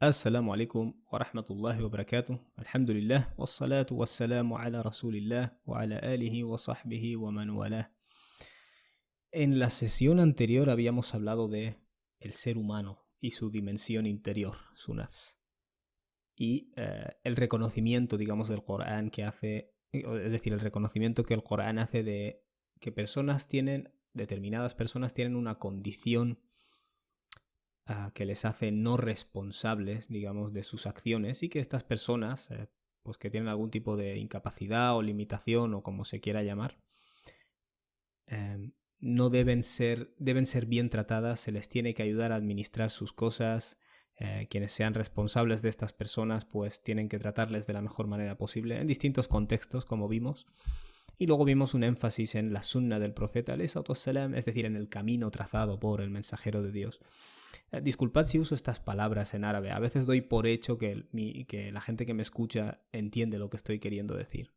السلام عليكم ورحمة الله وبركاته. الحمد لله والصلاة والسلام على رسول الله وعلى آله وصحبه ومن والاه. En la sesión anterior habíamos hablado de el ser humano y su dimensión interior, su nafs, y el reconocimiento, digamos, del Corán que hace, es decir, el reconocimiento que el Corán hace de que determinadas personas tienen una condición que les hace no responsables, digamos, de sus acciones y que estas personas, pues que tienen algún tipo de incapacidad o limitación o como se quiera llamar, no deben ser bien tratadas, se les tiene que ayudar a administrar sus cosas. Quienes sean responsables de estas personas pues tienen que tratarles de la mejor manera posible en distintos contextos, como vimos. Y luego vimos un énfasis en la sunna del profeta, es decir, en el camino trazado por el mensajero de Dios. Disculpad si uso estas palabras en árabe. A veces doy por hecho que la gente que me escucha entiende lo que estoy queriendo decir.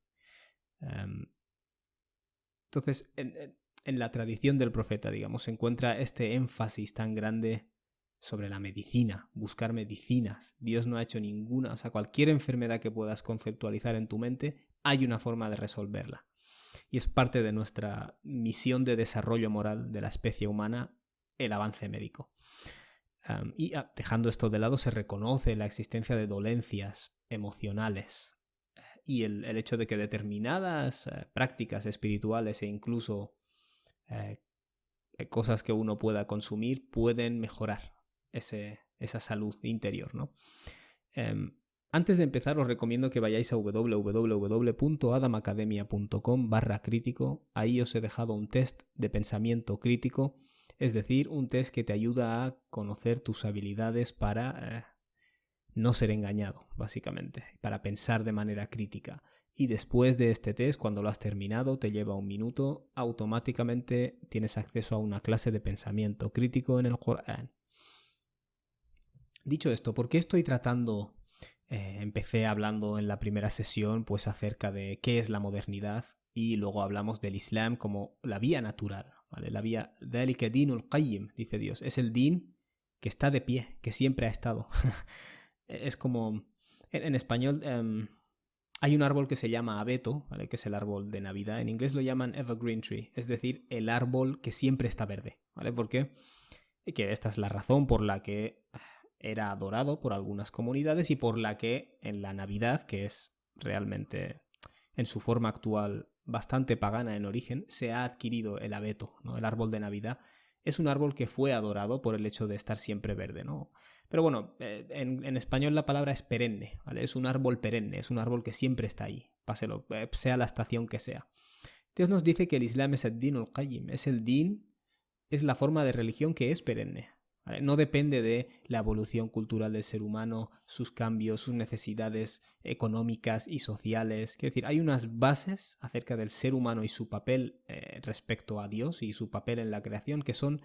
Entonces, en la tradición del profeta, digamos, se encuentra este énfasis tan grande sobre la medicina, buscar medicinas. Dios no ha hecho ninguna, o sea, cualquier enfermedad que puedas conceptualizar en tu mente, hay una forma de resolverla. Y es parte de nuestra misión de desarrollo moral de la especie humana, el avance médico. Dejando esto de lado, se reconoce la existencia de dolencias emocionales y el hecho de que determinadas prácticas espirituales e incluso cosas que uno pueda consumir pueden mejorar esa salud interior, ¿no? Antes de empezar, os recomiendo que vayáis a www.adamacademia.com/crítico. Ahí os he dejado un test de pensamiento crítico, es decir, un test que te ayuda a conocer tus habilidades para no ser engañado, básicamente, para pensar de manera crítica. Y después de este test, cuando lo has terminado, te lleva 1 minuto, automáticamente tienes acceso a una clase de pensamiento crítico en el Corán. Dicho esto, ¿por qué estoy tratando? Empecé hablando en la primera sesión pues acerca de qué es la modernidad y luego hablamos del Islam como la vía natural, ¿vale? La vía ذَلِكَ دِينُ الْقَيِّمِ, dice Dios. Es el din que está de pie, que siempre ha estado. Es como... En español hay un árbol que se llama abeto, ¿vale? Que es el árbol de Navidad. En inglés lo llaman evergreen tree, es decir, el árbol que siempre está verde, ¿vale? ¿Por qué? Que esta es la razón por la que era adorado por algunas comunidades y por la que en la Navidad, que es realmente en su forma actual bastante pagana en origen, se ha adquirido el abeto, ¿no? El árbol de Navidad. Es un árbol que fue adorado por el hecho de estar siempre verde, ¿no? Pero bueno, en español la palabra es perenne, ¿vale? Es un árbol perenne, es un árbol que siempre está ahí, páselo, sea la estación que sea. Dios nos dice que el Islam es el din al-qayyim, es la forma de religión que es perenne. ¿Vale? No depende de la evolución cultural del ser humano, sus cambios, sus necesidades económicas y sociales. Quiero decir, hay unas bases acerca del ser humano y su papel respecto a Dios y su papel en la creación que son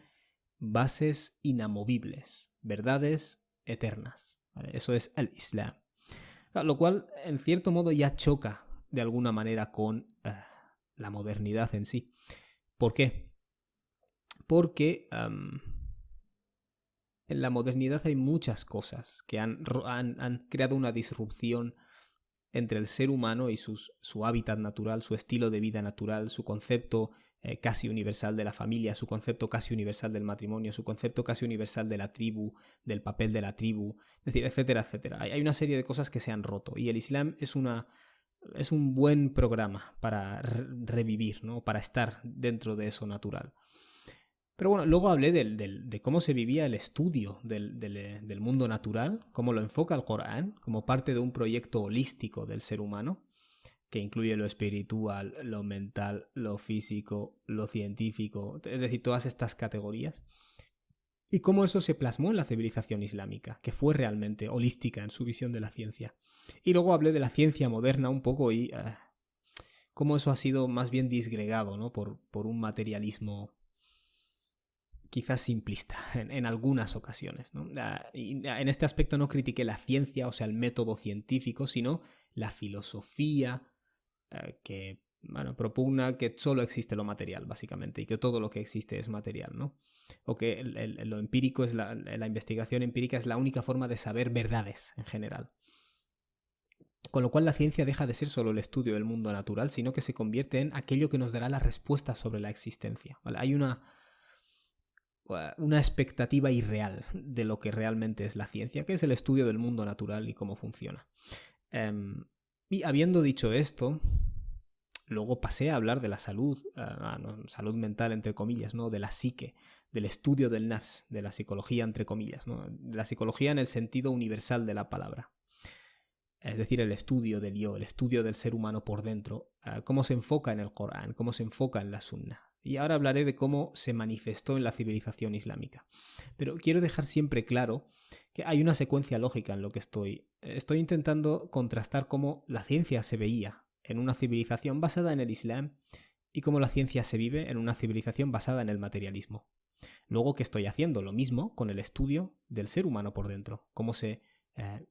bases inamovibles, verdades eternas. ¿Vale? Eso es el Islam. Claro, lo cual, en cierto modo, ya choca de alguna manera con la modernidad en sí. ¿Por qué? Porque en la modernidad hay muchas cosas que han creado una disrupción entre el ser humano y su hábitat natural, su estilo de vida natural, su concepto casi universal de la familia, su concepto casi universal del matrimonio, su concepto casi universal de la tribu, del papel de la tribu, es decir, etcétera, etcétera. Hay una serie de cosas que se han roto y el Islam es un buen programa para revivir, ¿no? Para estar dentro de eso natural. Pero bueno, luego hablé de cómo se vivía el estudio del mundo natural, cómo lo enfoca el Corán como parte de un proyecto holístico del ser humano, que incluye lo espiritual, lo mental, lo físico, lo científico, es decir, todas estas categorías. Y cómo eso se plasmó en la civilización islámica, que fue realmente holística en su visión de la ciencia. Y luego hablé de la ciencia moderna un poco y cómo eso ha sido más bien disgregado, ¿no? por un materialismo quizás simplista en algunas ocasiones, ¿no? Y en este aspecto no critiqué la ciencia, o sea, el método científico, sino la filosofía que bueno, propugna que solo existe lo material, básicamente, y que todo lo que existe es material, ¿no? O que lo empírico es la investigación empírica es la única forma de saber verdades en general. Con lo cual la ciencia deja de ser solo el estudio del mundo natural, sino que se convierte en aquello que nos dará la respuesta sobre la existencia, ¿vale? Hay una expectativa irreal de lo que realmente es la ciencia, que es el estudio del mundo natural y cómo funciona. Y habiendo dicho esto, luego pasé a hablar de la salud, salud mental entre comillas, ¿no? De la psique, del estudio del nafs, de la psicología entre comillas, ¿no? La psicología en el sentido universal de la palabra. Es decir, el estudio del yo, el estudio del ser humano por dentro, cómo se enfoca en el Corán, cómo se enfoca en la Sunna. Y ahora hablaré de cómo se manifestó en la civilización islámica. Pero quiero dejar siempre claro que hay una secuencia lógica en lo que estoy intentando contrastar cómo la ciencia se veía en una civilización basada en el Islam y cómo la ciencia se vive en una civilización basada en el materialismo. Luego, ¿qué estoy haciendo? Lo mismo con el estudio del ser humano por dentro, cómo se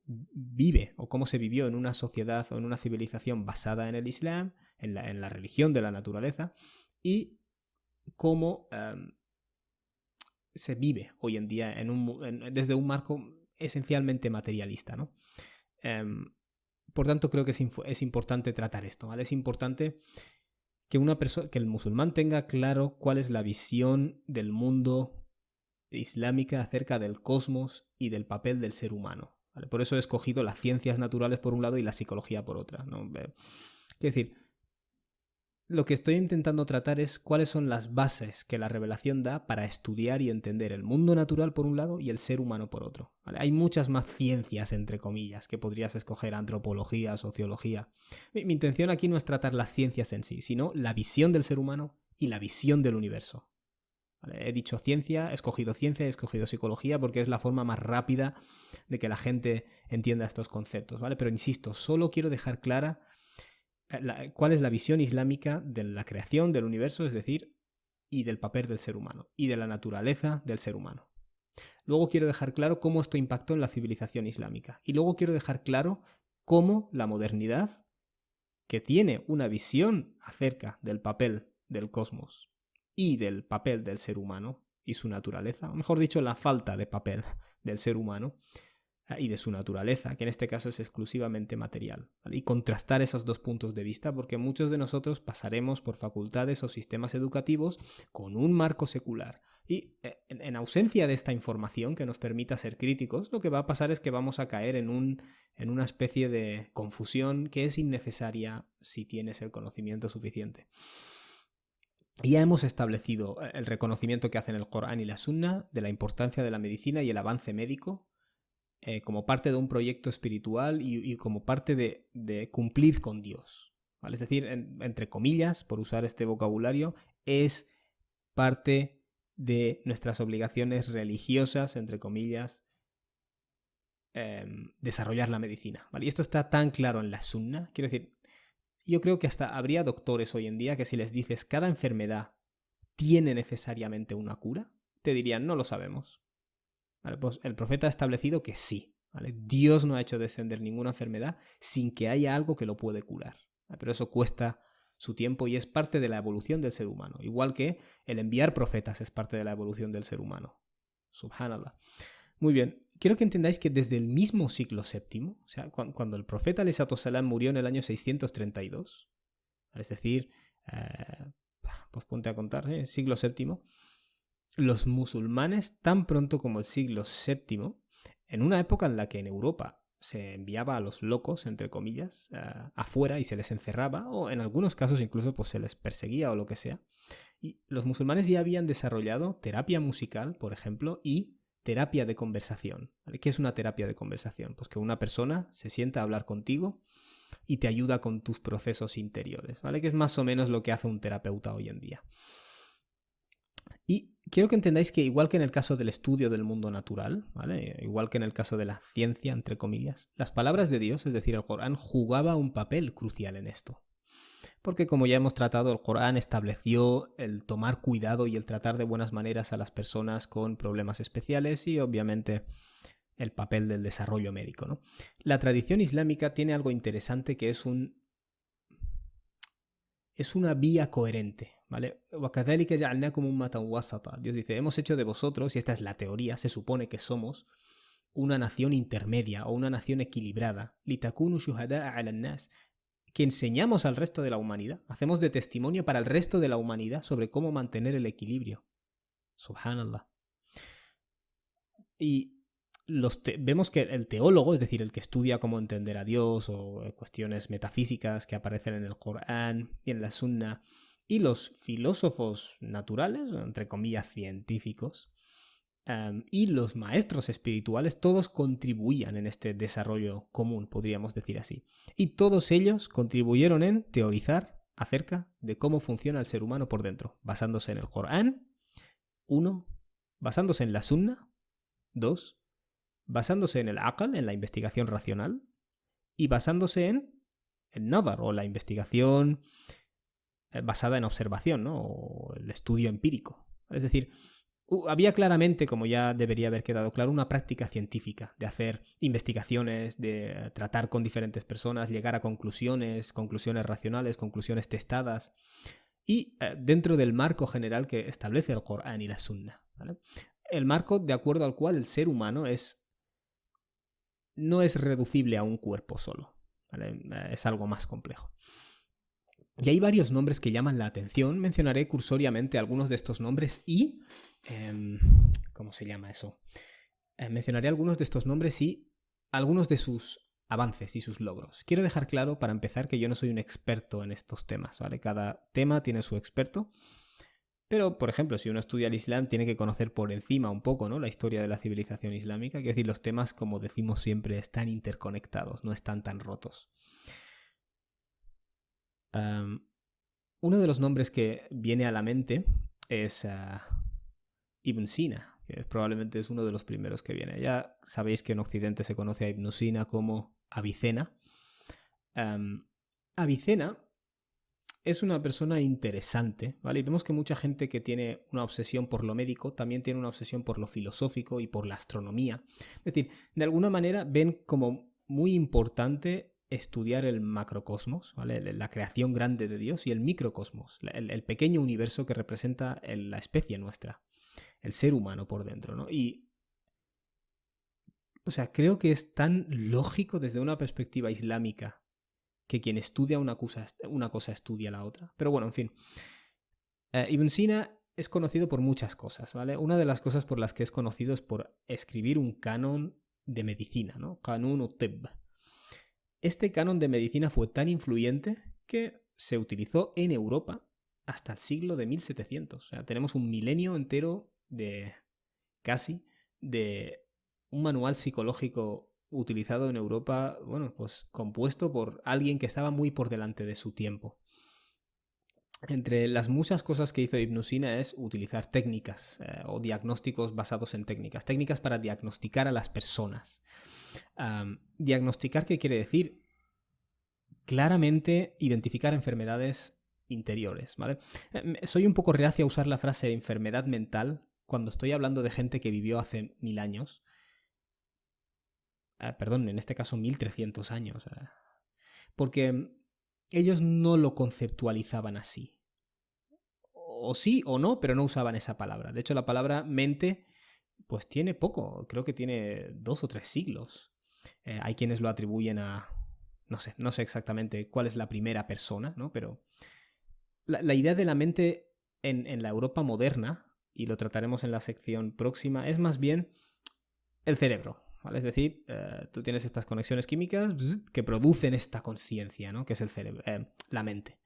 vive o cómo se vivió en una sociedad o en una civilización basada en el Islam, en la religión de la naturaleza, y cómo se vive hoy en día desde un marco esencialmente materialista, ¿no? Por tanto, creo que es importante tratar esto, ¿vale? Es importante que que el musulmán tenga claro cuál es la visión del mundo islámica acerca del cosmos y del papel del ser humano, ¿vale? Por eso he escogido las ciencias naturales por un lado y la psicología por otra, ¿no? Es decir, lo que estoy intentando tratar es cuáles son las bases que la revelación da para estudiar y entender el mundo natural por un lado y el ser humano por otro, ¿vale? Hay muchas más ciencias, entre comillas, que podrías escoger: antropología, sociología. Mi intención aquí no es tratar las ciencias en sí, sino la visión del ser humano y la visión del universo, ¿vale? He dicho ciencia, he escogido psicología porque es la forma más rápida de que la gente entienda estos conceptos, ¿vale? Pero insisto, solo quiero dejar clara cuál es la visión islámica de la creación del universo, es decir, y del papel del ser humano, y de la naturaleza del ser humano. Luego quiero dejar claro cómo esto impactó en la civilización islámica. Y luego quiero dejar claro cómo la modernidad, que tiene una visión acerca del papel del cosmos y del papel del ser humano y su naturaleza, o mejor dicho, la falta de papel del ser humano y de su naturaleza, que en este caso es exclusivamente material, ¿vale? Y contrastar esos dos puntos de vista, porque muchos de nosotros pasaremos por facultades o sistemas educativos con un marco secular. Y en ausencia de esta información que nos permita ser críticos, lo que va a pasar es que vamos a caer en una especie de confusión que es innecesaria si tienes el conocimiento suficiente. Ya hemos establecido el reconocimiento que hacen el Corán y la Sunna de la importancia de la medicina y el avance médico como parte de un proyecto espiritual y como parte de cumplir con Dios, ¿vale? Es decir, entre comillas, por usar este vocabulario, es parte de nuestras obligaciones religiosas, entre comillas, desarrollar la medicina, ¿vale? Y esto está tan claro en la Sunna, quiero decir, yo creo que hasta habría doctores hoy en día que si les dices cada enfermedad tiene necesariamente una cura, te dirían no lo sabemos. ¿Vale? Pues el profeta ha establecido que sí, ¿vale? Dios no ha hecho descender ninguna enfermedad sin que haya algo que lo puede curar, ¿vale? Pero eso cuesta su tiempo y es parte de la evolución del ser humano, igual que el enviar profetas es parte de la evolución del ser humano. Subhanallah. Muy bien, quiero que entendáis que desde el mismo siglo VII, o sea, cuando el profeta alayhi salam murió en el año 632, es decir, pues ponte a contar, siglo VII, los musulmanes, tan pronto como el siglo VII, en una época en la que en Europa se enviaba a los locos, entre comillas, afuera y se les encerraba, o en algunos casos incluso pues, se les perseguía o lo que sea, y los musulmanes ya habían desarrollado terapia musical, por ejemplo, y terapia de conversación. ¿Vale? ¿Qué es una terapia de conversación? Pues que una persona se sienta a hablar contigo y te ayuda con tus procesos interiores, ¿vale? Que es más o menos lo que hace un terapeuta hoy en día. Y quiero que entendáis que igual que en el caso del estudio del mundo natural, ¿vale? Igual que en el caso de la ciencia, entre comillas, las palabras de Dios, es decir, el Corán, jugaba un papel crucial en esto. Porque como ya hemos tratado, el Corán estableció el tomar cuidado y el tratar de buenas maneras a las personas con problemas especiales y obviamente el papel del desarrollo médico, ¿no? La tradición islámica tiene algo interesante que es es una vía coherente, ¿vale? وَكَذَلِكَ جَعَلْنَاكُمْ أُمَّةً وَسَطًا. Dios dice, hemos hecho de vosotros, y esta es la teoría, se supone que somos una nación intermedia o una nación equilibrada, لِتَكُونُوا شُهَدَاءَ عَلَى النَّاسِ, que enseñamos al resto de la humanidad, hacemos de testimonio para el resto de la humanidad sobre cómo mantener el equilibrio. Subhanallah. Y vemos que el teólogo, es decir, el que estudia cómo entender a Dios o cuestiones metafísicas que aparecen en el Corán y en la Sunna, y los filósofos naturales, entre comillas científicos, y los maestros espirituales, todos contribuían en este desarrollo común, podríamos decir así. Y todos ellos contribuyeron en teorizar acerca de cómo funciona el ser humano por dentro, basándose en el Corán, 1, basándose en la Sunna, 2, basándose en el aql, en la investigación racional, y basándose en el nadar, o la investigación basada en observación, ¿no? O el estudio empírico. Es decir, había claramente, como ya debería haber quedado claro, una práctica científica de hacer investigaciones, de tratar con diferentes personas, llegar a conclusiones racionales, conclusiones testadas, y dentro del marco general que establece el Corán y la Sunna, ¿vale? El marco de acuerdo al cual el ser humano no es reducible a un cuerpo solo, ¿vale? Es algo más complejo. Y hay varios nombres que llaman la atención. Mencionaré cursoriamente algunos de estos nombres y... ¿cómo se llama eso? Mencionaré algunos de estos nombres y algunos de sus avances y sus logros. Quiero dejar claro, para empezar, que yo no soy un experto en estos temas, ¿vale? Cada tema tiene su experto. Pero, por ejemplo, si uno estudia el Islam, tiene que conocer por encima un poco, ¿no?, la historia de la civilización islámica. Quiero decir, los temas, como decimos siempre, están interconectados, no están tan rotos. Uno de los nombres que viene a la mente es Ibn Sina, que probablemente es uno de los primeros que viene. Ya sabéis que en Occidente se conoce a Ibn Sina como Avicena. Avicena es una persona interesante, ¿vale? Y vemos que mucha gente que tiene una obsesión por lo médico también tiene una obsesión por lo filosófico y por la astronomía. Es decir, de alguna manera ven como muy importante estudiar el macrocosmos, ¿vale? La creación grande de Dios, y el microcosmos, el pequeño universo que representa la especie nuestra, el ser humano por dentro, ¿no? Y, o sea, creo que es tan lógico desde una perspectiva islámica que quien estudia una cosa estudia la otra. Pero bueno, en fin. Ibn Sina es conocido por muchas cosas, ¿vale? Una de las cosas por las que es conocido es por escribir un canon de medicina, ¿no? Qanun ut-Tibb. Este canon de medicina fue tan influyente que se utilizó en Europa hasta el siglo de 1700. O sea, tenemos un milenio entero de un manual psicológico utilizado en Europa, bueno, pues compuesto por alguien que estaba muy por delante de su tiempo. Entre las muchas cosas que hizo Ibn Sina es utilizar técnicas o diagnósticos basados en técnicas para diagnosticar a las personas. Diagnosticar, ¿qué quiere decir? Claramente identificar enfermedades interiores, ¿vale? Soy un poco reacio a usar la frase enfermedad mental cuando estoy hablando de gente que vivió hace 1000 años. Perdón, en este caso 1300 años. Porque ellos no lo conceptualizaban así. O sí o no, pero no usaban esa palabra. De hecho, la palabra mente pues tiene poco, creo que tiene 2 o 3 siglos. Hay quienes lo atribuyen a... No sé exactamente cuál es la primera persona, ¿no? Pero la idea de la mente en la Europa moderna, y lo trataremos en la sección próxima, es más bien el cerebro, ¿vale? Es decir, tú tienes estas conexiones químicas que producen esta conciencia, ¿no?, que es el cerebro, la mente.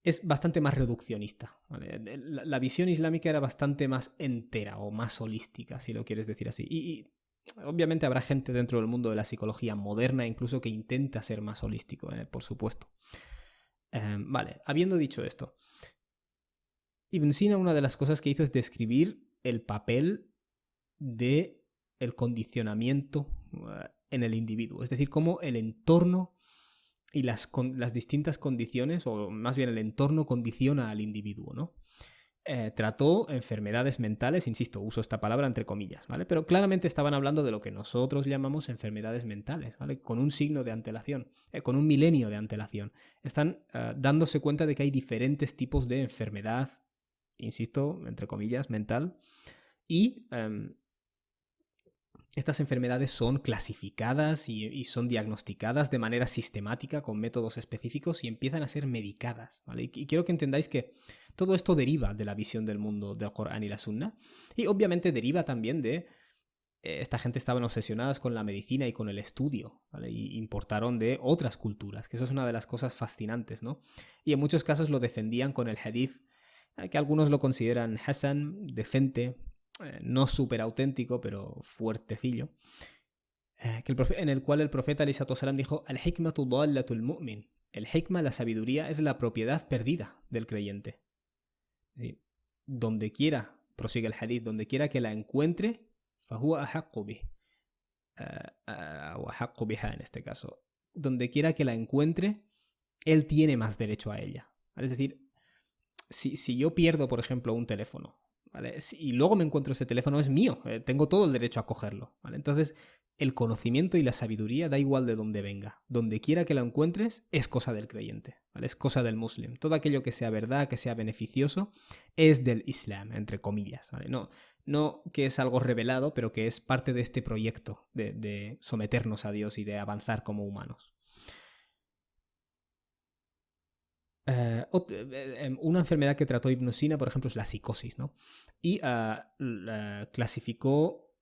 Es bastante más reduccionista, ¿vale? La visión islámica era bastante más entera o más holística, si lo quieres decir así. Y obviamente habrá gente dentro del mundo de la psicología moderna incluso que intenta ser más holístico, por supuesto. Vale, habiendo dicho esto, Ibn Sina, una de las cosas que hizo es describir el papel de el condicionamiento en el individuo, es decir, cómo el entorno y las distintas condiciones, o más bien el entorno, condiciona al individuo, ¿no? trató enfermedades mentales, insisto, uso esta palabra entre comillas, ¿vale? Pero claramente estaban hablando de lo que nosotros llamamos enfermedades mentales, ¿vale? Con un signo de antelación, con un milenio de antelación. Están dándose cuenta de que hay diferentes tipos de enfermedad, insisto, entre comillas, mental, y estas enfermedades son clasificadas y son diagnosticadas de manera sistemática con métodos específicos y empiezan a ser medicadas, ¿vale? Y quiero que entendáis que todo esto deriva de la visión del mundo del Corán y la Sunna y obviamente deriva también de esta gente estaban obsesionadas con la medicina y con el estudio, ¿vale? Y importaron de otras culturas, que eso es una de las cosas fascinantes, ¿no? Y en muchos casos lo defendían con el hadith, que algunos lo consideran hasan, decente, no súper auténtico, pero fuertecillo, en el cual el profeta alayhi salatu wasalam dijo: Al-hikmatu dallatul mu'min. El hikma, la sabiduría, es la propiedad perdida del creyente. Donde quiera, prosigue el hadith, donde quiera que la encuentre, fahuwa ahaqqu bih, o ahaqqu biha en este caso. Donde quiera que la encuentre, él tiene más derecho a ella. ¿Vale? Es decir, si yo pierdo, por ejemplo, un teléfono, ¿vale? Y luego me encuentro ese teléfono, es mío, tengo todo el derecho a cogerlo, ¿vale? Entonces, el conocimiento y la sabiduría da igual de dónde venga. Donde quiera que la encuentres, es cosa del creyente, ¿vale? Es cosa del muslim. Todo aquello que sea verdad, que sea beneficioso, es del Islam, entre comillas, ¿vale? No que es algo revelado, pero que es parte de este proyecto de someternos a Dios y de avanzar como humanos. Una enfermedad que trató Ibn Sina, por ejemplo, es la psicosis, ¿no? Y clasificó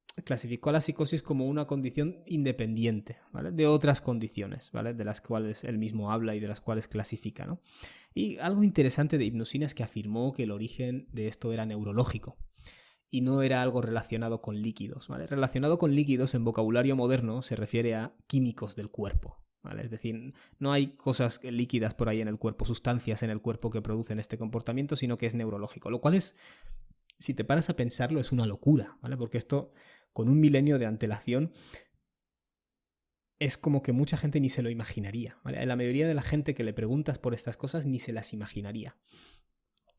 a la psicosis como una condición independiente, ¿vale? De otras condiciones, ¿vale? De las cuales él mismo habla y de las cuales clasifica, ¿no? Y algo interesante de Ibn Sina es que afirmó que el origen de esto era neurológico y no era algo relacionado con líquidos, ¿vale? Relacionado con líquidos en vocabulario moderno se refiere a químicos del cuerpo, ¿vale? Es decir, no hay cosas líquidas por ahí en el cuerpo, sustancias en el cuerpo que producen este comportamiento, sino que es neurológico, lo cual es, si te paras a pensarlo, es una locura, ¿vale? Porque esto, con un milenio de antelación, es como que mucha gente ni se lo imaginaría, ¿vale? La mayoría de la gente que le preguntas por estas cosas ni se las imaginaría.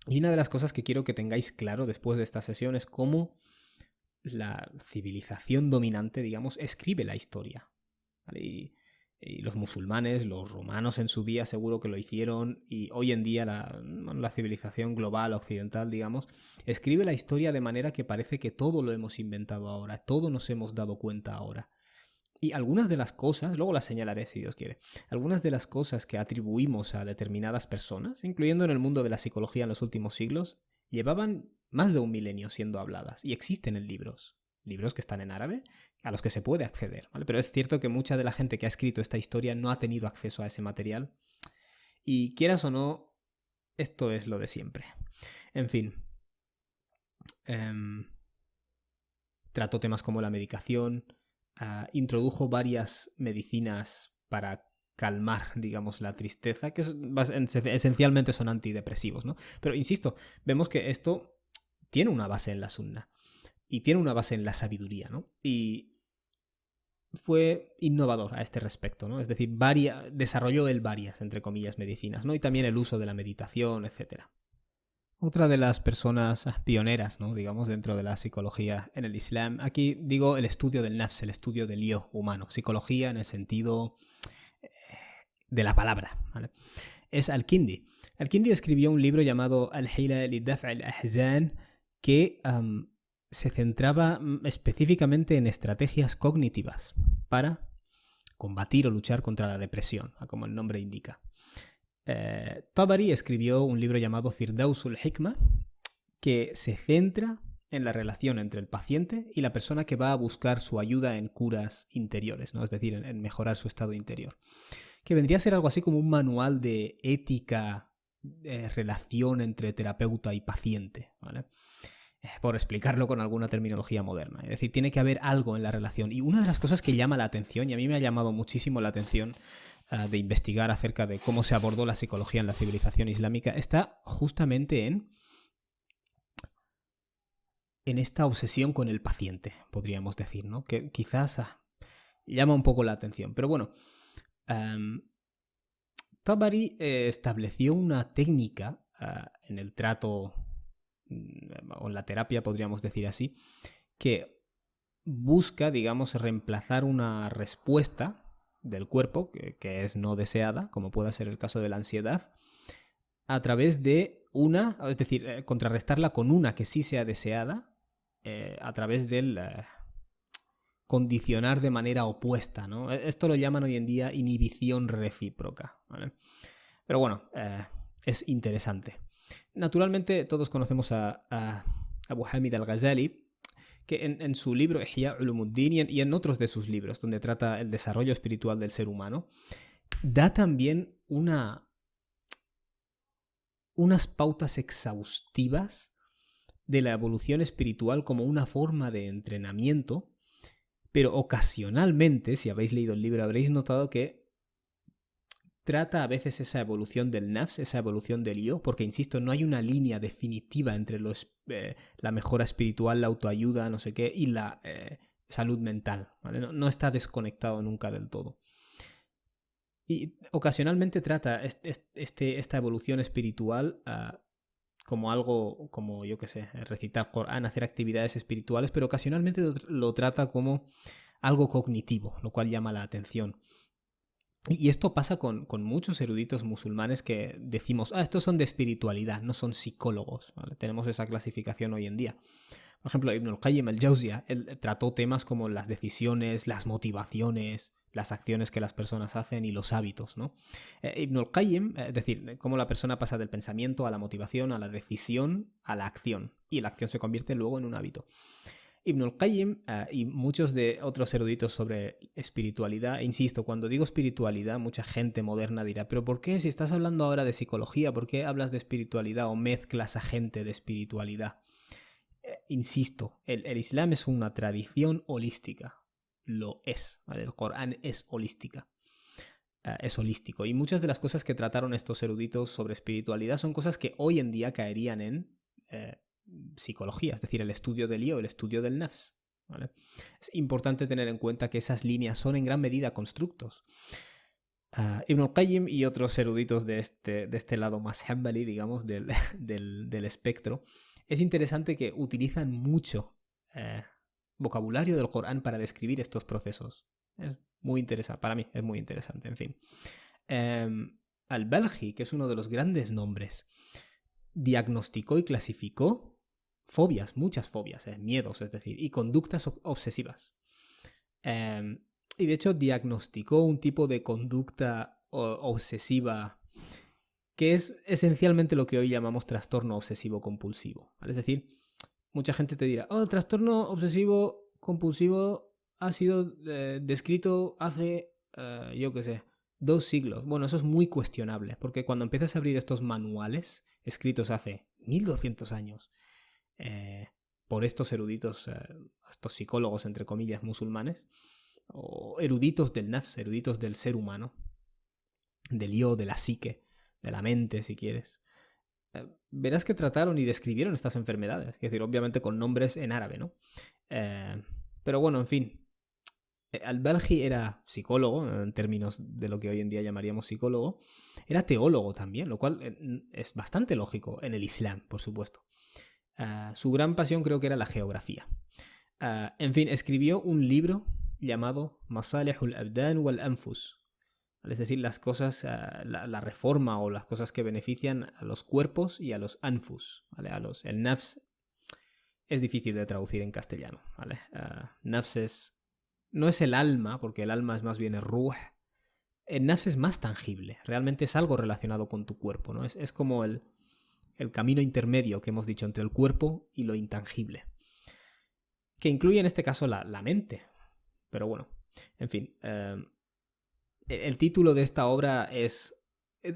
Y una de las cosas que quiero que tengáis claro después de esta sesión es cómo la civilización dominante, digamos, escribe la historia, ¿vale? Y los musulmanes, los romanos en su día seguro que lo hicieron, y hoy en día la civilización global, occidental, digamos, escribe la historia de manera que parece que todo lo hemos inventado ahora, todo nos hemos dado cuenta ahora. Y algunas de las cosas, luego las señalaré si Dios quiere, algunas de las cosas que atribuimos a determinadas personas, incluyendo en el mundo de la psicología en los últimos siglos, llevaban más de un milenio siendo habladas y existen en libros que están en árabe, a los que se puede acceder, ¿vale? Pero es cierto que mucha de la gente que ha escrito esta historia no ha tenido acceso a ese material y quieras o no, esto es lo de siempre. En fin, trató temas como la medicación, introdujo varias medicinas para calmar, digamos, la tristeza, que esencialmente son antidepresivos, ¿no? Pero insisto, vemos que esto tiene una base en la sunna y tiene una base en la sabiduría, ¿no? Y fue innovador a este respecto, ¿no? Es decir, desarrolló él varias, entre comillas, medicinas, ¿no? Y también el uso de la meditación, etcétera. Otra de las personas pioneras, ¿no? Digamos, dentro de la psicología en el Islam, aquí digo el estudio del nafs, el estudio del yo humano, psicología en el sentido de la palabra, ¿vale? Es Al-Kindi. Al-Kindi escribió un libro llamado Al-Hila li Daf' al-Ahzan que se centraba específicamente en estrategias cognitivas para combatir o luchar contra la depresión, como el nombre indica. Tabari escribió un libro llamado Firdausul Hikma, que se centra en la relación entre el paciente y la persona que va a buscar su ayuda en curas interiores, ¿no? Es decir, en mejorar su estado interior. Que vendría a ser algo así como un manual de ética, de relación entre terapeuta y paciente, ¿vale? Por explicarlo con alguna terminología moderna. Es decir, tiene que haber algo en la relación. Y una de las cosas que llama la atención, y a mí me ha llamado muchísimo la atención de investigar acerca de cómo se abordó la psicología en la civilización islámica, está justamente en esta obsesión con el paciente, podríamos decir, ¿no? Que quizás llama un poco la atención. Pero bueno, Tabari estableció una técnica en el trato o en la terapia podríamos decir así, que busca, digamos, reemplazar una respuesta del cuerpo que es no deseada, como pueda ser el caso de la ansiedad, a través de una, es decir, contrarrestarla con una que sí sea deseada, a través del condicionar de manera opuesta, ¿no? Esto lo llaman hoy en día inhibición recíproca, ¿vale? Pero bueno, es interesante. Naturalmente todos conocemos a Abu Hamid al-Ghazali, que en su libro Ihya Ulumuddin y en otros de sus libros, donde trata el desarrollo espiritual del ser humano, da también unas pautas exhaustivas de la evolución espiritual como una forma de entrenamiento, pero ocasionalmente, si habéis leído el libro, habréis notado que trata a veces esa evolución del nafs, esa evolución del yo, porque, insisto, no hay una línea definitiva entre la mejora espiritual, la autoayuda, no sé qué, y la salud mental, ¿vale? No está desconectado nunca del todo. Y ocasionalmente trata esta evolución espiritual como algo, como yo qué sé, recitar Corán, hacer actividades espirituales, pero ocasionalmente lo trata como algo cognitivo, lo cual llama la atención. Y esto pasa con muchos eruditos musulmanes que decimos, estos son de espiritualidad, no son psicólogos, ¿vale? Tenemos esa clasificación hoy en día. Por ejemplo, Ibn al-Qayyim al-Jawziyya, él trató temas como las decisiones, las motivaciones, las acciones que las personas hacen y los hábitos, ¿no? Ibn al-Qayyim, es decir, cómo la persona pasa del pensamiento a la motivación, a la decisión, a la acción, y la acción se convierte luego en un hábito. Ibn al-Qayyim y muchos de otros eruditos sobre espiritualidad, insisto, cuando digo espiritualidad, mucha gente moderna dirá, pero ¿por qué si estás hablando ahora de psicología, por qué hablas de espiritualidad o mezclas a gente de espiritualidad? Insisto, el Islam es una tradición holística, lo es, ¿vale? El Corán es holística. Es holístico, y muchas de las cosas que trataron estos eruditos sobre espiritualidad son cosas que hoy en día caerían en psicología, es decir, el estudio del yo, el estudio del nafs, ¿vale? Es importante tener en cuenta que esas líneas son en gran medida constructos. Ibn al-Qayyim y otros eruditos de este lado más hanbali, digamos, del espectro, es interesante que utilizan mucho vocabulario del Corán para describir estos procesos. Es muy interesante, para mí es muy interesante, en fin. Al-Balkhi, que es uno de los grandes nombres, diagnosticó y clasificó fobias, muchas fobias, miedos, es decir, y conductas obsesivas. Y de hecho diagnosticó un tipo de conducta obsesiva que es esencialmente lo que hoy llamamos trastorno obsesivo compulsivo, ¿vale? Es decir, mucha gente te dirá, el trastorno obsesivo compulsivo ha sido descrito hace, yo qué sé, 2 siglos. Bueno, eso es muy cuestionable, porque cuando empiezas a abrir estos manuales escritos hace 1200 años por estos eruditos, estos psicólogos, entre comillas, musulmanes, o eruditos del nafs, eruditos del ser humano, del yo, de la psique, de la mente, si quieres, verás que trataron y describieron estas enfermedades, es decir, obviamente con nombres en árabe, ¿no? Pero bueno, en fin, Al-Balkhi era psicólogo, en términos de lo que hoy en día llamaríamos psicólogo, era teólogo también, lo cual es bastante lógico en el Islam, por supuesto. Su gran pasión creo que era la geografía. En fin, escribió un libro llamado Masalihul Abdan wal Anfus, es decir, las cosas, la reforma o las cosas que benefician a los cuerpos y a los anfus, ¿vale? El nafs es difícil de traducir en castellano, ¿vale? Nafs no es el alma, porque el alma es más bien el ruh. El nafs es más tangible, realmente es algo relacionado con tu cuerpo, ¿no? Es como el camino intermedio que hemos dicho entre el cuerpo y lo intangible, que incluye en este caso la mente. Pero bueno, en fin, el título de esta obra es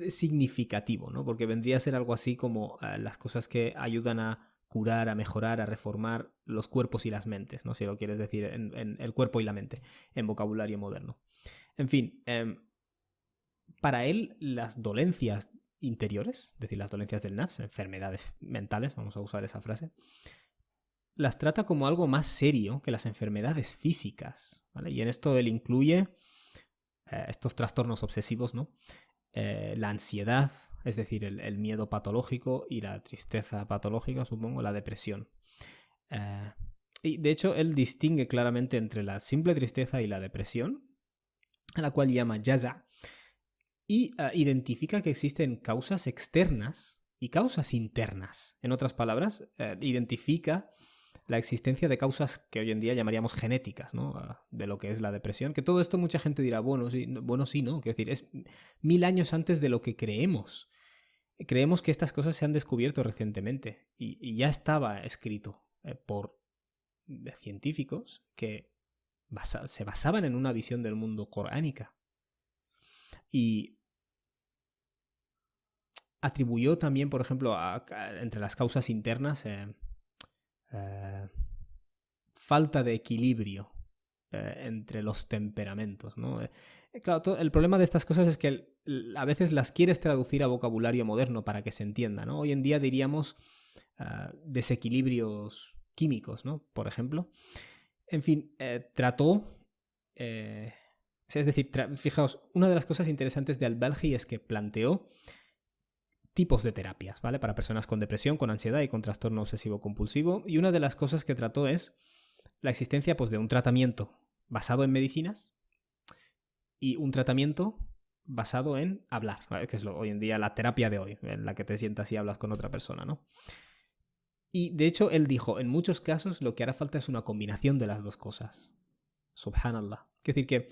significativo, ¿no? Porque vendría a ser algo así como las cosas que ayudan a curar, a mejorar, a reformar los cuerpos y las mentes, ¿no? Si lo quieres decir en el cuerpo y la mente, en vocabulario moderno. En fin, para él las dolencias interiores, es decir, las dolencias del nafs, enfermedades mentales, vamos a usar esa frase, las trata como algo más serio que las enfermedades físicas, ¿vale? Y en esto él incluye estos trastornos obsesivos, ¿no? La ansiedad, es decir, el miedo patológico y la tristeza patológica, supongo, la depresión. Y de hecho él distingue claramente entre la simple tristeza y la depresión, a la cual llama jaza, y identifica que existen causas externas y causas internas. En otras palabras, identifica la existencia de causas que hoy en día llamaríamos genéticas, ¿no? De lo que es la depresión. Que todo esto mucha gente dirá, bueno, sí, no. Quiero decir, es 1000 años antes de lo que creemos. Creemos que estas cosas se han descubierto recientemente y ya estaba escrito por científicos que se basaban en una visión del mundo coránica. Y atribuyó también, por ejemplo, entre las causas internas, falta de equilibrio entre los temperamentos, ¿no? Claro, el problema de estas cosas es que a veces las quieres traducir a vocabulario moderno para que se entienda, ¿no? Hoy en día diríamos desequilibrios químicos, ¿no? Por ejemplo. En fin, trató... es decir, fijaos, una de las cosas interesantes de Al-Balji es que planteó tipos de terapias, ¿vale? Para personas con depresión, con ansiedad y con trastorno obsesivo-compulsivo. Y una de las cosas que trató es la existencia, pues, de un tratamiento basado en medicinas y un tratamiento basado en hablar, ¿vale? Que es hoy en día la terapia de hoy, en la que te sientas y hablas con otra persona, ¿no? Y de hecho él dijo, en muchos casos lo que hará falta es una combinación de las dos cosas. Subhanallah. Es decir, que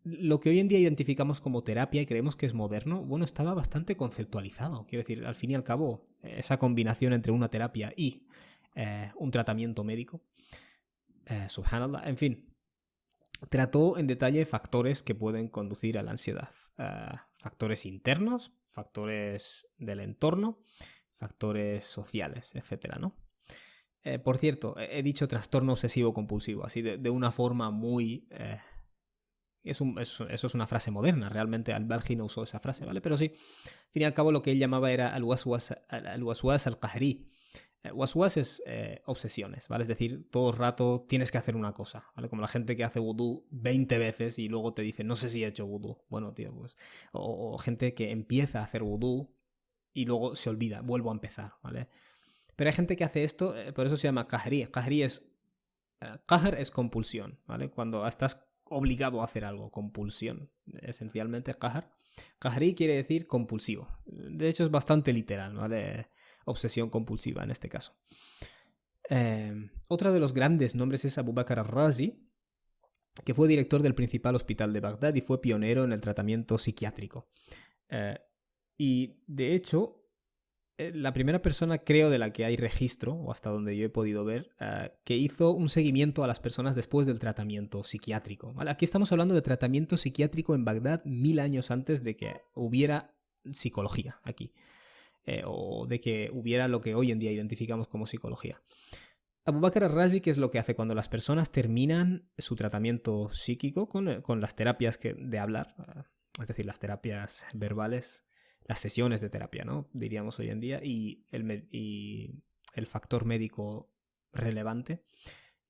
lo que hoy en día identificamos como terapia y creemos que es moderno, bueno, estaba bastante conceptualizado. Quiero decir, al fin y al cabo, esa combinación entre una terapia y un tratamiento médico, subhanallah, en fin, trató en detalle factores que pueden conducir a la ansiedad. Factores internos, factores del entorno, factores sociales, etcétera, ¿no? Por cierto, he dicho trastorno obsesivo-compulsivo, así de una forma muy... eso es una frase moderna, realmente Al-Balji no usó esa frase, ¿vale? Pero sí, al fin y al cabo lo que él llamaba era al-waswas al-qahri. Waswas es obsesiones, ¿vale? Es decir, todo el rato tienes que hacer una cosa, ¿vale? Como la gente que hace vudú 20 veces y luego te dice, no sé si he hecho vudú. Bueno, tío, pues... O gente que empieza a hacer vudú y luego se olvida, vuelvo a empezar, ¿vale? Pero hay gente que hace esto, por eso se llama qahri. Qahri es... qahr es compulsión, ¿vale? Cuando estás obligado a hacer algo, compulsión, esencialmente qahr. Qahri quiere decir compulsivo. De hecho es bastante literal, ¿vale? Obsesión compulsiva en este caso. Otro de los grandes nombres es Abu Bakr al-Razi, que fue director del principal hospital de Bagdad y fue pionero en el tratamiento psiquiátrico. Y de hecho, la primera persona, creo, de la que hay registro, o hasta donde yo he podido ver, que hizo un seguimiento a las personas después del tratamiento psiquiátrico. ¿Vale? Aquí estamos hablando de tratamiento psiquiátrico en Bagdad 1000 años antes de que hubiera psicología aquí. O de que hubiera lo que hoy en día identificamos como psicología. Abu Bakr al-Razi, ¿qué es lo que hace cuando las personas terminan su tratamiento psíquico con las terapias de hablar? Es decir, las terapias verbales, las sesiones de terapia, ¿no? Diríamos hoy en día, y el factor médico relevante.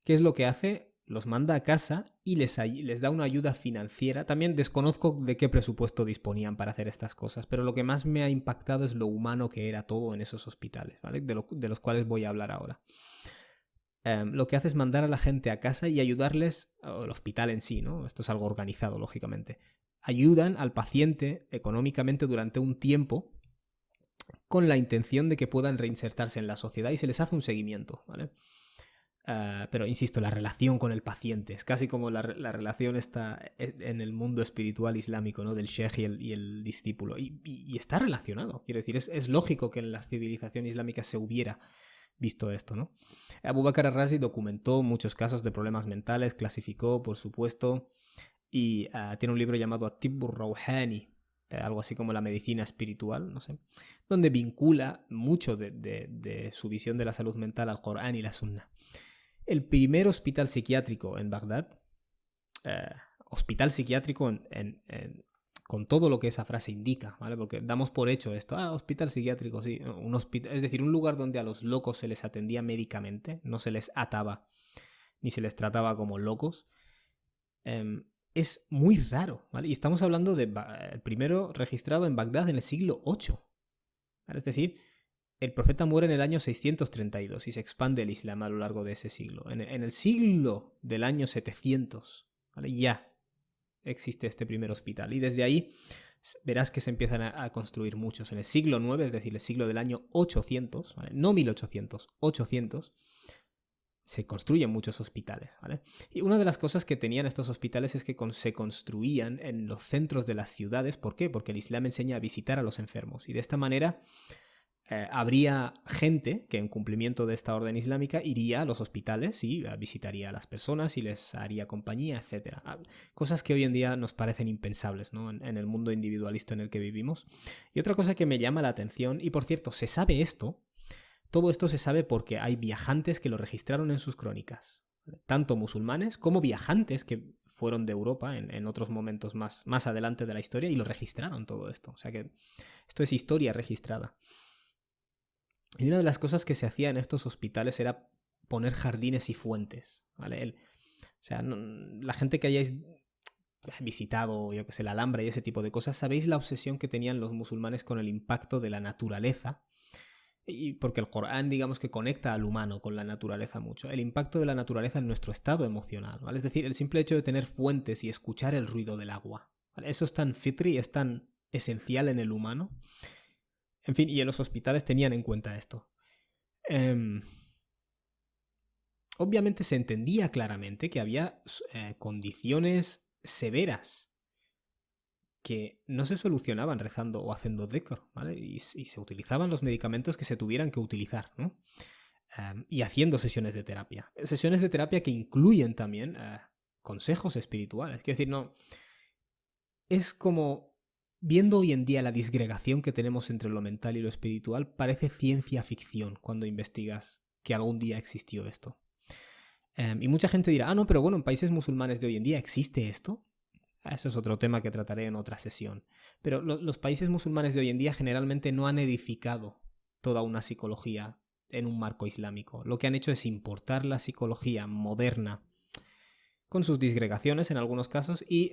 ¿Qué es lo que hace? Los manda a casa y les da una ayuda financiera. También desconozco de qué presupuesto disponían para hacer estas cosas, pero lo que más me ha impactado es lo humano que era todo en esos hospitales, ¿vale? De los cuales voy a hablar ahora. Lo que hace es mandar a la gente a casa y ayudarles, o el hospital en sí, ¿no? Esto es algo organizado, lógicamente. Ayudan al paciente económicamente durante un tiempo con la intención de que puedan reinsertarse en la sociedad y se les hace un seguimiento, ¿vale? Pero insisto, la relación con el paciente es casi como la relación está en el mundo espiritual islámico, ¿no? Del sheikh y el discípulo. Y está relacionado, quiero decir, es lógico que en la civilización islámica se hubiera visto esto, ¿no? Abu Bakr al-Razi documentó muchos casos de problemas mentales, clasificó, por supuesto, y tiene un libro llamado At-Tibbu Rawhani, algo así como la medicina espiritual, no sé, donde vincula mucho de su visión de la salud mental al Corán y la Sunna. El primer hospital psiquiátrico en Bagdad, hospital psiquiátrico con todo lo que esa frase indica, ¿vale? Porque damos por hecho esto, hospital psiquiátrico, sí, es decir, un lugar donde a los locos se les atendía médicamente, no se les ataba ni se les trataba como locos. es muy raro, ¿vale? Y estamos hablando del primero registrado en Bagdad en el siglo VIII, ¿vale? Es decir, el profeta muere en el año 632 y se expande el Islam a lo largo de ese siglo. En el siglo del año 700, ¿vale? Ya existe este primer hospital. Y desde ahí verás que se empiezan a construir muchos. En el siglo IX, es decir, el siglo del año 800, ¿vale? No 1800, 800, se construyen muchos hospitales, ¿vale? Y una de las cosas que tenían estos hospitales es que se construían en los centros de las ciudades. ¿Por qué? Porque el Islam enseña a visitar a los enfermos. Y de esta manera habría gente que en cumplimiento de esta orden islámica iría a los hospitales y visitaría a las personas y les haría compañía, etc. Cosas que hoy en día nos parecen impensables, ¿no? En el mundo individualista en el que vivimos. Y otra cosa que me llama la atención, y por cierto, se sabe esto, todo esto se sabe porque hay viajantes que lo registraron en sus crónicas, tanto musulmanes como viajantes que fueron de Europa en otros momentos más adelante de la historia y lo registraron todo esto. O sea que esto es historia registrada. Y una de las cosas que se hacía en estos hospitales era poner jardines y fuentes, ¿vale? La gente que hayáis visitado, yo que sé, la Alhambra y ese tipo de cosas, sabéis la obsesión que tenían los musulmanes con el impacto de la naturaleza. Y porque el Corán, digamos que conecta al humano con la naturaleza mucho. El impacto de la naturaleza en nuestro estado emocional, ¿vale? Es decir, el simple hecho de tener fuentes y escuchar el ruido del agua, ¿vale? Eso es tan fitri, es tan esencial en el humano. En fin, y en los hospitales tenían en cuenta esto. Obviamente se entendía claramente que había condiciones severas que no se solucionaban rezando o haciendo dhikr, ¿vale? Y se utilizaban los medicamentos que se tuvieran que utilizar, ¿no? Y haciendo sesiones de terapia. Sesiones de terapia que incluyen también consejos espirituales. Quiero decir, no. Es como. Viendo hoy en día la disgregación que tenemos entre lo mental y lo espiritual, parece ciencia ficción cuando investigas que algún día existió esto. Y mucha gente dirá, no, pero bueno, en países musulmanes de hoy en día existe esto. Eso es otro tema que trataré en otra sesión. Pero los países musulmanes de hoy en día generalmente no han edificado toda una psicología en un marco islámico. Lo que han hecho es importar la psicología moderna con sus disgregaciones en algunos casos y,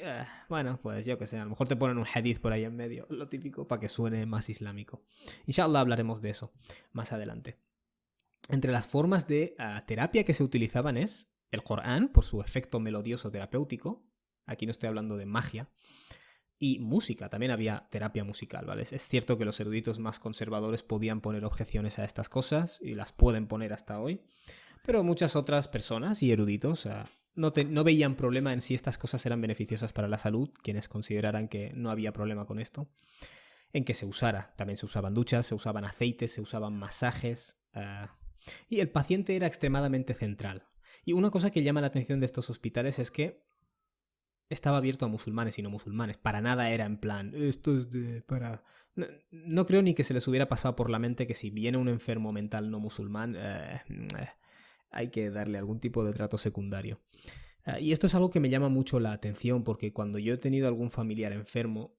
bueno, pues yo que sé, a lo mejor te ponen un hadith por ahí en medio, lo típico, para que suene más islámico. Inshallah hablaremos de eso más adelante. Entre las formas de terapia que se utilizaban es el Corán, por su efecto melodioso terapéutico. Aquí no estoy hablando de magia. Y música, también había terapia musical, ¿vale? Es cierto que los eruditos más conservadores podían poner objeciones a estas cosas y las pueden poner hasta hoy, pero muchas otras personas y eruditos no veían problema en si estas cosas eran beneficiosas para la salud, quienes consideraran que no había problema con esto, en que se usara. También se usaban duchas, se usaban aceites, se usaban masajes, y el paciente era extremadamente central. Y una cosa que llama la atención de estos hospitales es que estaba abierto a musulmanes y no musulmanes. Para nada era en plan, esto es para... No creo ni que se les hubiera pasado por la mente que si viene un enfermo mental no musulmán, hay que darle algún tipo de trato secundario. Y esto es algo que me llama mucho la atención porque cuando yo he tenido algún familiar enfermo,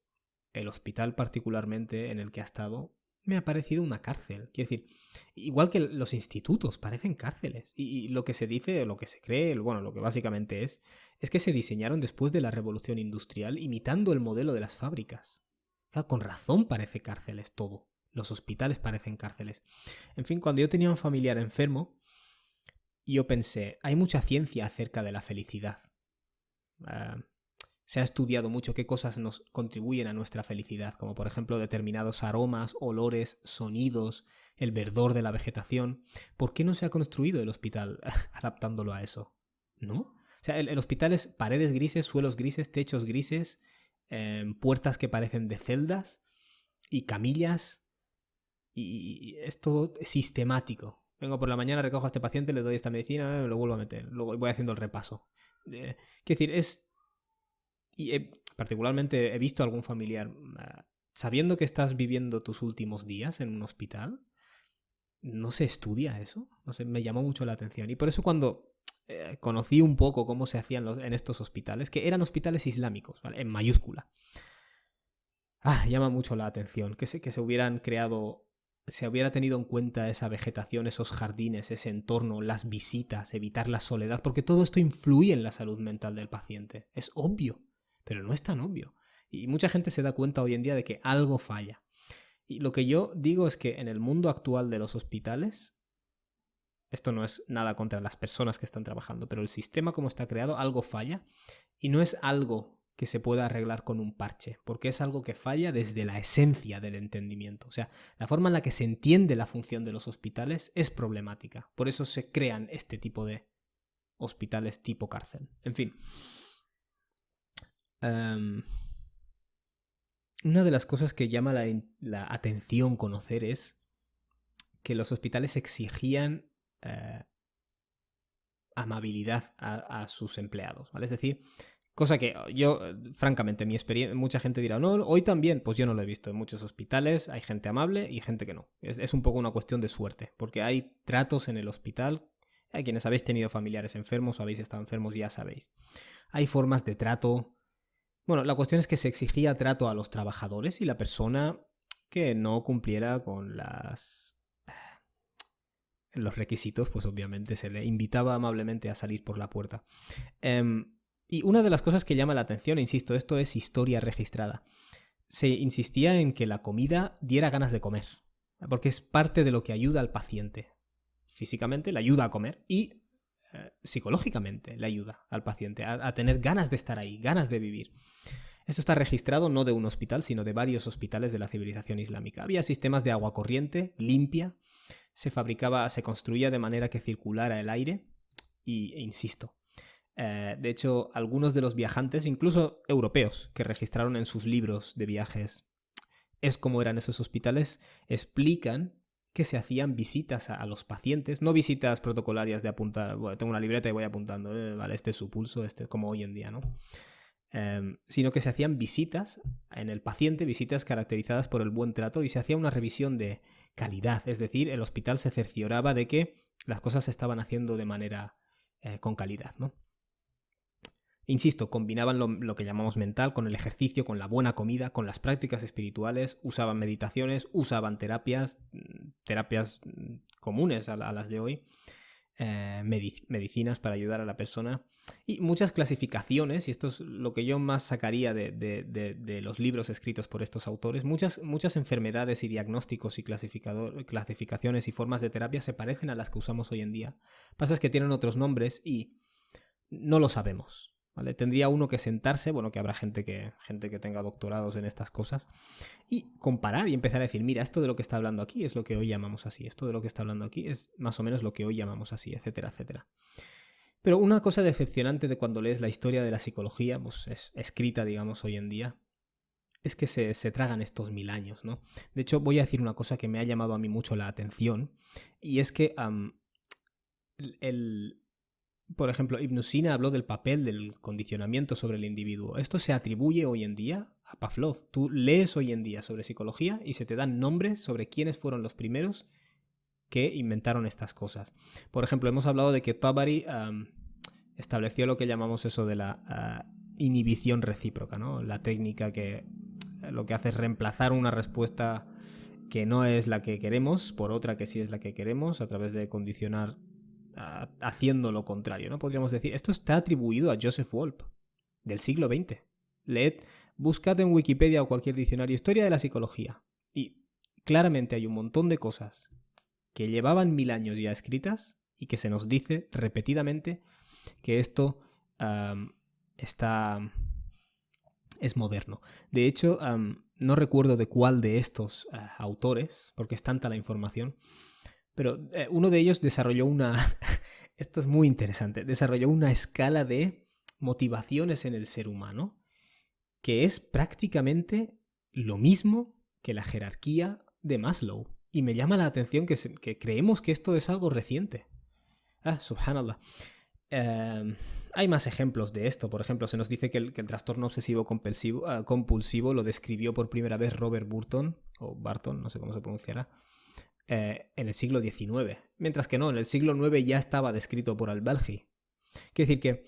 el hospital particularmente en el que ha estado, me ha parecido una cárcel. Quiero decir, igual que los institutos parecen cárceles. Y lo que se dice, lo que se cree, bueno, lo que básicamente es que se diseñaron después de la revolución industrial imitando el modelo de las fábricas. Claro, con razón parece cárceles todo. Los hospitales parecen cárceles. En fin, cuando yo tenía un familiar enfermo, yo pensé, hay mucha ciencia acerca de la felicidad. Se ha estudiado mucho qué cosas nos contribuyen a nuestra felicidad, como por ejemplo determinados aromas, olores, sonidos, el verdor de la vegetación. ¿Por qué no se ha construido el hospital adaptándolo a eso? ¿No? O sea, el hospital es paredes grises, suelos grises, techos grises, puertas que parecen de celdas y camillas, y es todo sistemático. Vengo por la mañana, recojo a este paciente, le doy esta medicina, lo vuelvo a meter, luego voy haciendo el repaso. Quiero decir, particularmente he visto a algún familiar, sabiendo que estás viviendo tus últimos días en un hospital, no se estudia eso. No sé, me llamó mucho la atención. Y por eso cuando conocí un poco cómo se hacían en estos hospitales, que eran hospitales islámicos, ¿vale? En mayúscula, llama mucho la atención que se hubieran creado, se hubiera tenido en cuenta esa vegetación, esos jardines, ese entorno, las visitas, evitar la soledad, porque todo esto influye en la salud mental del paciente. Es obvio. pero no es tan obvio. Y mucha gente se da cuenta hoy en día de que algo falla. Y lo que yo digo es que en el mundo actual de los hospitales, esto no es nada contra las personas que están trabajando, pero el sistema como está creado, algo falla y no es algo que se pueda arreglar con un parche, porque es algo que falla desde la esencia del entendimiento. O sea, la forma en la que se entiende la función de los hospitales es problemática. Por eso se crean este tipo de hospitales tipo cárcel. En fin. Una de las cosas que llama la atención conocer es que los hospitales exigían amabilidad a sus empleados, ¿vale? Es decir, cosa que yo, francamente, mi experiencia, mucha gente dirá, no, hoy también, pues yo no lo he visto. En muchos hospitales hay gente amable y gente que no. Es un poco una cuestión de suerte, porque hay tratos en el hospital. Hay quienes habéis tenido familiares enfermos o habéis estado enfermos, ya sabéis. Hay formas de trato. Bueno, la cuestión es que se exigía trato a los trabajadores y la persona que no cumpliera con los requisitos, pues obviamente se le invitaba amablemente a salir por la puerta. Y una de las cosas que llama la atención, insisto, esto es historia registrada. Se insistía en que la comida diera ganas de comer, porque es parte de lo que ayuda al paciente. Físicamente le ayuda a comer y psicológicamente le ayuda al paciente a tener ganas de estar ahí, ganas de vivir. Esto está registrado no de un hospital, sino de varios hospitales de la civilización islámica. Había sistemas de agua corriente, limpia, se construía de manera que circulara el aire y, insisto, de hecho, algunos de los viajantes, incluso europeos, que registraron en sus libros de viajes es como eran esos hospitales, explican que se hacían visitas a los pacientes, no visitas protocolarias de apuntar, bueno, tengo una libreta y voy apuntando, vale, este es su pulso, este es como hoy en día, ¿no? Sino que se hacían visitas en el paciente, visitas caracterizadas por el buen trato y se hacía una revisión de calidad, es decir, el hospital se cercioraba de que las cosas se estaban haciendo de manera con calidad, ¿no? Insisto, combinaban lo que llamamos mental con el ejercicio, con la buena comida, con las prácticas espirituales, usaban meditaciones, usaban terapias comunes a las de hoy, medicinas para ayudar a la persona y muchas clasificaciones, y esto es lo que yo más sacaría de los libros escritos por estos autores, muchas enfermedades y diagnósticos y clasificaciones y formas de terapia se parecen a las que usamos hoy en día. Pasa es que tienen otros nombres y no lo sabemos. ¿Vale? Tendría uno que sentarse, bueno, que habrá gente que tenga doctorados en estas cosas, y comparar y empezar a decir, mira, esto de lo que está hablando aquí es lo que hoy llamamos así, esto de lo que está hablando aquí es más o menos lo que hoy llamamos así, etcétera, etcétera. Pero una cosa decepcionante de cuando lees la historia de la psicología, pues es escrita, digamos, hoy en día, es que se tragan estos 1000 años, ¿no? De hecho, voy a decir una cosa que me ha llamado a mí mucho la atención, y es que por ejemplo, Ibn Sina habló del papel del condicionamiento sobre el individuo. Esto se atribuye hoy en día a Pavlov. Tú lees hoy en día sobre psicología y se te dan nombres sobre quiénes fueron los primeros que inventaron estas cosas. Por ejemplo, hemos hablado de que Tabari estableció lo que llamamos eso de la inhibición recíproca, ¿no? La técnica que lo que hace es reemplazar una respuesta que no es la que queremos por otra que sí es la que queremos a través de condicionar haciendo lo contrario, ¿no? Podríamos decir, esto está atribuido a Joseph Wolpe, del siglo XX. Buscad en Wikipedia o cualquier diccionario historia de la psicología y claramente hay un montón de cosas que llevaban 1000 años ya escritas y que se nos dice repetidamente que esto es moderno. De hecho, no recuerdo de cuál de estos autores, porque es tanta la información, pero uno de ellos desarrolló esto es muy interesante, desarrolló una escala de motivaciones en el ser humano que es prácticamente lo mismo que la jerarquía de Maslow. Y me llama la atención que creemos que esto es algo reciente. Subhanallah. Hay más ejemplos de esto. Por ejemplo, se nos dice que el trastorno obsesivo compulsivo lo describió por primera vez Robert Burton, o Barton, no sé cómo se pronunciará, en el siglo XIX. Mientras que no, en el siglo IX ya estaba descrito por Al-Balji. Quiere decir que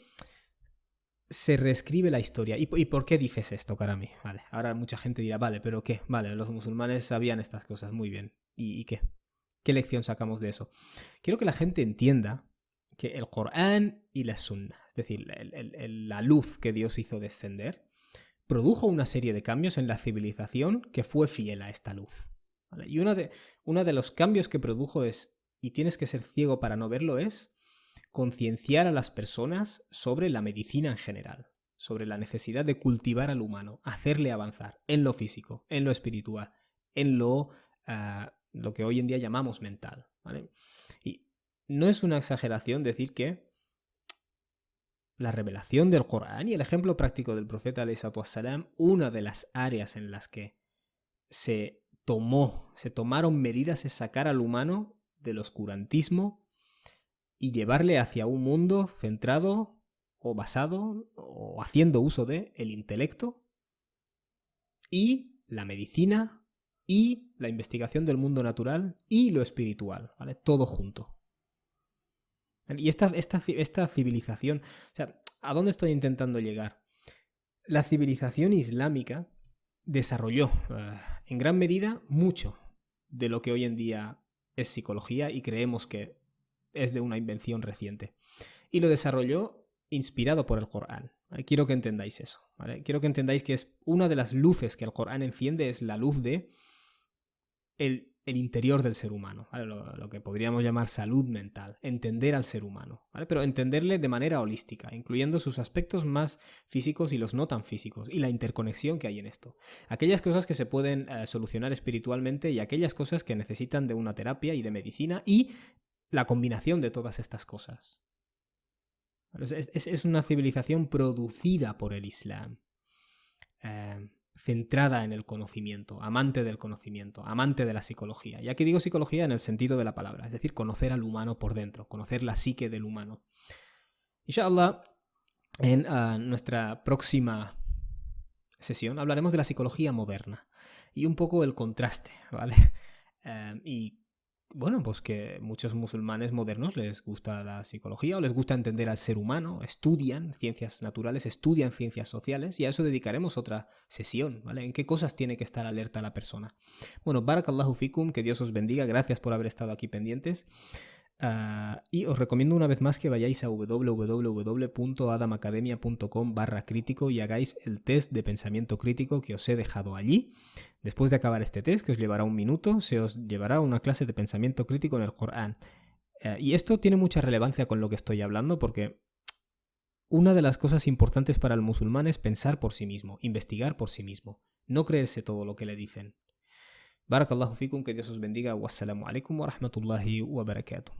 se reescribe la historia. ¿Y por qué dices esto, Karami? Vale, ahora mucha gente dirá, vale, ¿pero qué? Vale, los musulmanes sabían estas cosas, muy bien. ¿Y qué? ¿Qué lección sacamos de eso? Quiero que la gente entienda que el Corán y la Sunna, es decir, la luz que Dios hizo descender, produjo una serie de cambios en la civilización que fue fiel a esta luz. ¿Vale? Y uno de los cambios que produjo es, y tienes que ser ciego para no verlo, es concienciar a las personas sobre la medicina en general, sobre la necesidad de cultivar al humano, hacerle avanzar en lo físico, en lo espiritual, en lo que hoy en día llamamos mental. ¿Vale? Y no es una exageración decir que la revelación del Corán y el ejemplo práctico del profeta alayhi salatu wassalam, una de las áreas en las que se tomaron medidas es sacar al humano del oscurantismo y llevarle hacia un mundo centrado o basado o haciendo uso de el intelecto y la medicina y la investigación del mundo natural y lo espiritual, ¿vale? Todo junto. Y esta civilización, o sea, ¿a dónde estoy intentando llegar? La civilización islámica desarrolló en gran medida mucho de lo que hoy en día es psicología y creemos que es de una invención reciente. Y lo desarrolló inspirado por el Corán. ¿Vale? Quiero que entendáis eso. ¿Vale? Quiero que entendáis que es una de las luces que el Corán enciende, es la luz de el interior del ser humano, ¿vale? Lo que podríamos llamar salud mental, entender al ser humano, ¿vale? Pero entenderle de manera holística, incluyendo sus aspectos más físicos y los no tan físicos, y la interconexión que hay en esto. Aquellas cosas que se pueden solucionar espiritualmente y aquellas cosas que necesitan de una terapia y de medicina y la combinación de todas estas cosas. Es una civilización producida por el Islam. Centrada en el conocimiento, amante del conocimiento, amante de la psicología. Y aquí digo psicología en el sentido de la palabra, es decir, conocer al humano por dentro, conocer la psique del humano. Inshallah, en nuestra próxima sesión hablaremos de la psicología moderna y un poco el contraste, ¿vale? Y bueno, pues que muchos musulmanes modernos les gusta la psicología o les gusta entender al ser humano, estudian ciencias naturales, estudian ciencias sociales y a eso dedicaremos otra sesión, ¿vale? ¿En qué cosas tiene que estar alerta la persona? Bueno, barakallahu fikum, que Dios os bendiga, gracias por haber estado aquí pendientes. Y os recomiendo una vez más que vayáis a www.adamacademia.com/crítico y hagáis el test de pensamiento crítico que os he dejado allí. Después de acabar este test, que os llevará un minuto, se os llevará una clase de pensamiento crítico en el Corán. Y esto tiene mucha relevancia con lo que estoy hablando porque una de las cosas importantes para el musulmán es pensar por sí mismo, investigar por sí mismo, no creerse todo lo que le dicen. Barakallahu fikum, que Dios os bendiga. Wassalamu alaikum wa rahmatullahi wa barakatuh.